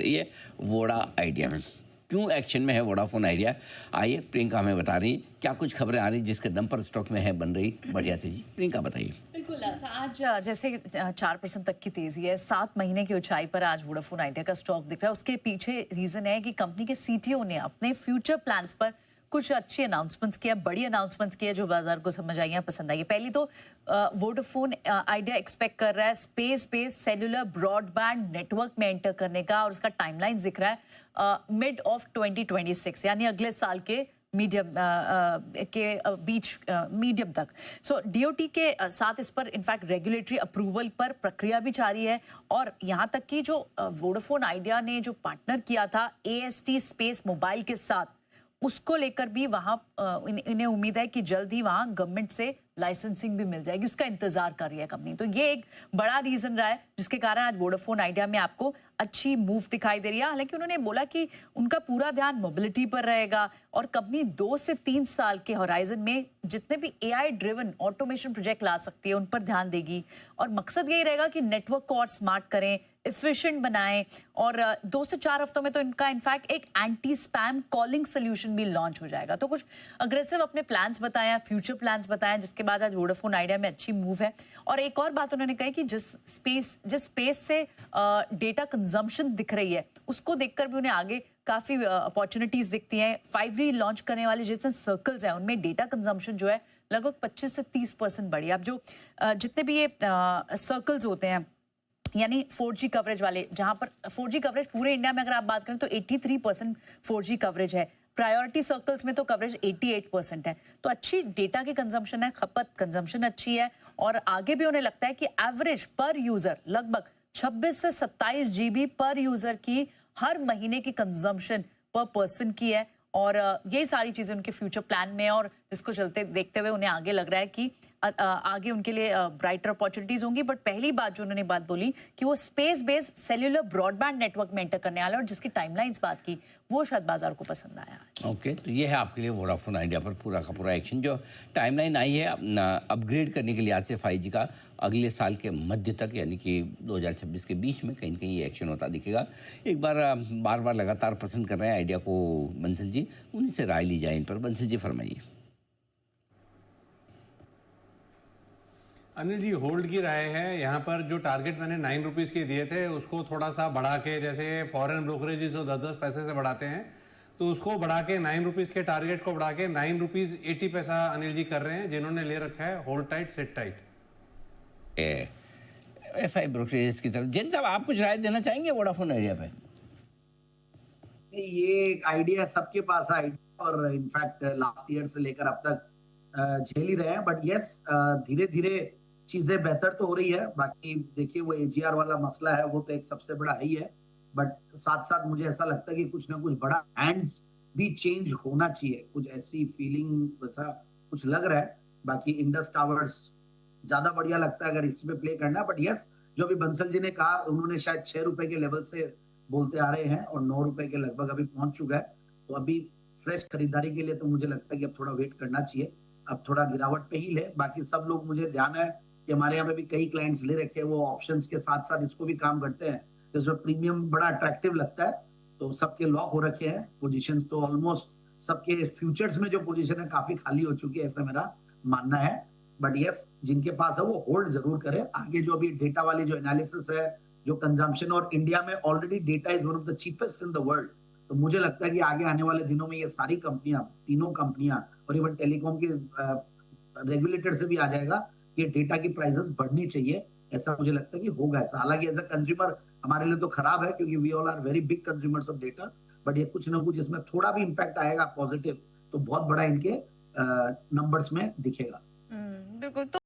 ये Voda idea में क्यों एक्शन में है वोडाफोन आइडिया। आइए प्रियंका हमें बता रही क्या कुछ खबरें आ रही जिसके दम पर स्टॉक में है बन रही बढ़िया तेजी। प्रियंका बताइए। बिल्कुल आज जैसे 4% तक की तेजी है, 7 महीने की ऊंचाई पर आज वोडाफोन आइडिया का स्टॉक दिख रहा है। उसके पीछे रीजन है कि कंपनी के सीटीओ ने अपने फ्यूचर प्लान्स पर कुछ अच्छे अनाउंसमेंट्स किया, बड़ी अनाउंसमेंट्स किए जो बाजार को समझ आई हैं, पसंद आई है। पहली तो वोडाफोन आइडिया एक्सपेक्ट कर रहा है space based cellular broadband network में एंटर करने का, और उसका टाइमलाइन दिख रहा है मिड ऑफ 2026, यानी अगले साल के मीडियम बीच मीडियम तक। सो डीओटी के साथ इस पर इनफैक्ट रेगुलेटरी अप्रूवल पर प्रक्रिया भी जारी है। और यहाँ तक कि जो वोडाफोन आइडिया ने जो पार्टनर किया था एएसटी स्पेस मोबाइल के साथ, उसको लेकर भी वहां इन्हें उम्मीद है कि जल्द ही वहां गवर्नमेंट से लाइसेंसिंग भी मिल जाएगी। उसका इंतजार कर रही है कंपनी। तो ये एक बड़ा रीजन रहा है जिसके कारण आज वोडाफोन आइडिया में आपको अच्छी मूव दिखाई दे रही है। हालांकि उन्होंने बोला कि उनका पूरा ध्यान मोबिलिटी पर रहेगा और कंपनी 2 से 3 साल के होराइजन में जितने भी एआई ड्रिवन ऑटोमेशन प्रोजेक्ट ला सकती है उन पर ध्यान देगी। और मकसद यही रहेगा कि नेटवर्क को और स्मार्ट करें, एफिशिएंट बनाएं। और 2 से 4 हफ्तों में तो इनका इनफैक्ट एक एंटी स्पैम कॉलिंग सोल्यूशन भी लॉन्च हो जाएगा। तो कुछ अग्रेसिव अपने प्लान्स बताया, फ्यूचर प्लान्स बताया, जिसके बाद आज वोडाफोन आइडिया में अच्छी मूव है। और एक और बात उन्होंने कही कि जिस स्पेस से डेटा कंजम्पशन दिख रही है उसको देखकर भी उन्हें आगे काफी अपॉर्चुनिटीज दिखती हैं। 5G लॉन्च करने वाले जितने सर्कल्स हैं उनमें डेटा कंजम्पशन जो है लगभग 25 से 30% बढ़ी। अब जो जितने भी ये सर्कल्स होते हैं यानी 4G कवरेज वाले, जहां पर 4G कवरेज पूरे इंडिया में अगर आप बात करें तो 83% 4G कवरेज है। प्रायोरिटी सर्कल्स में तो कवरेज 88% है। तो अच्छी डेटा की कंजम्पशन है, खपत कंजम्पशन अच्छी है। और आगे भी उन्हें लगता है कि एवरेज पर यूजर लगभग 26 से 27 GB पर यूजर की हर महीने की कंजम्पशन पर पर्सन की है। और ये सारी चीजें उनके फ्यूचर प्लान में, और इसको चलते देखते हुए उन्हें आगे लग रहा है कि आगे उनके लिए ब्राइटर अपॉर्चुनिटीज होंगी। बट पहली बात जो उन्होंने बात बोली कि वो space based cellular broadband network में एंटर करने वाले, और जिसकी टाइमलाइंस बात की वो शायद बाजार को पसंद आया। ओके, तो ये है आपके लिए वोडाफोन आइडिया पर पूरा का पूरा एक्शन। जो टाइमलाइन आई है अपग्रेड करने के लिए आज से 5G का अगले साल के मध्य तक यानी कि 2026 के बीच में कहीं न कहीं ये एक्शन होता दिखेगा। एक बार बार बार लगातार पसंद कर रहे हैं आइडिया को बंसल जी, उन्हीं से राय ली जाए इन पर। बंसल जी फरमाइए। अनिल जी, होल्ड की राय है। यहाँ पर जो टारगेट मैंने 9 रुपीज़ के दिए थे उसको थोड़ा सा बढ़ा के, जैसे फॉरेन ब्रोकरेजेस 10-10 पैसे से बढ़ाते हैं, तो उसको बढ़ा के 9 रुपीज़ के टारगेट को बढ़ा के 9 रुपीज़ 80 पैसा अनिल जी कर रहे हैं, जिन्होंने ले रखा है hold tight set tight. FI brokerage की तरफ जिन साहब आप कुछ राय देना चाहेंगे वोडाफोन आइडिया पे? ये आइडिया सबके पास है और इनफैक्ट लास्ट ईयर से लेकर अब तक झेल ही रहे हैं। बट यस, धीरे धीरे चीजें बेहतर तो हो रही है। बाकी देखिए वो एजीआर वाला मसला है, वो तो एक सबसे बड़ा ही है। बट साथ साथ मुझे ऐसा लगता है कि कुछ ना कुछ बड़ा हैंड्स भी चेंज होना चाहिए, कुछ ऐसी फीलिंग वैसा कुछ लग रहा है। बाकी इंडस टावर्स ज्यादा बढ़िया लगता है अगर इसमें प्ले करना। बट यस, जो अभी बंसल जी ने कहा, उन्होंने शायद 6 रुपए के लेवल से बोलते आ रहे हैं और 9 रुपए के लगभग अभी पहुंच चुका है। तो अभी फ्रेश खरीदारी के लिए तो मुझे लगता है कि अब थोड़ा वेट करना चाहिए, अब थोड़ा गिरावट पे ही ले। बाकी सब लोग, मुझे ध्यान है कि हमारे यहाँ पे भी कई क्लाइंट्स ले रखे हैं, वो ऑप्शंस के साथ साथ इसको भी काम करते हैं, तो इसमें प्रीमियम बड़ा अट्रैक्टिव लगता है। तो सबके लॉक हो रखे हैं पोजीशंस, तो ऑलमोस्ट सबके फ्यूचर्स में जो पोजीशन है काफी खाली हो चुकी है, ऐसा मेरा मानना है। बट यस, जिनके पास है वो होल्ड जरूर करें। आगे जो अभी डेटा वाली जो एनालिसिस है, जो कंजम्पशन, और इंडिया में already data is one of the cheapest in the world, तो मुझे लगता है कि आगे आने वाले दिनों में ये सारी कंपनियां, तीनों कंपनियां और इवन टेलीकॉम के रेगुलेटर से भी आ जाएगा कि डेटा की प्राइसेस बढ़नी चाहिए। ऐसा मुझे लगता है कि होगा ऐसा। हालांकि एज अ कंज्यूमर हमारे लिए तो खराब है क्योंकि we all are very big consumers of data. But ये कुछ ना कुछ इसमें थोड़ा भी इम्पैक्ट आएगा पॉजिटिव, तो बहुत बड़ा इनके नंबर्स में दिखेगा। बिल्कुल। तो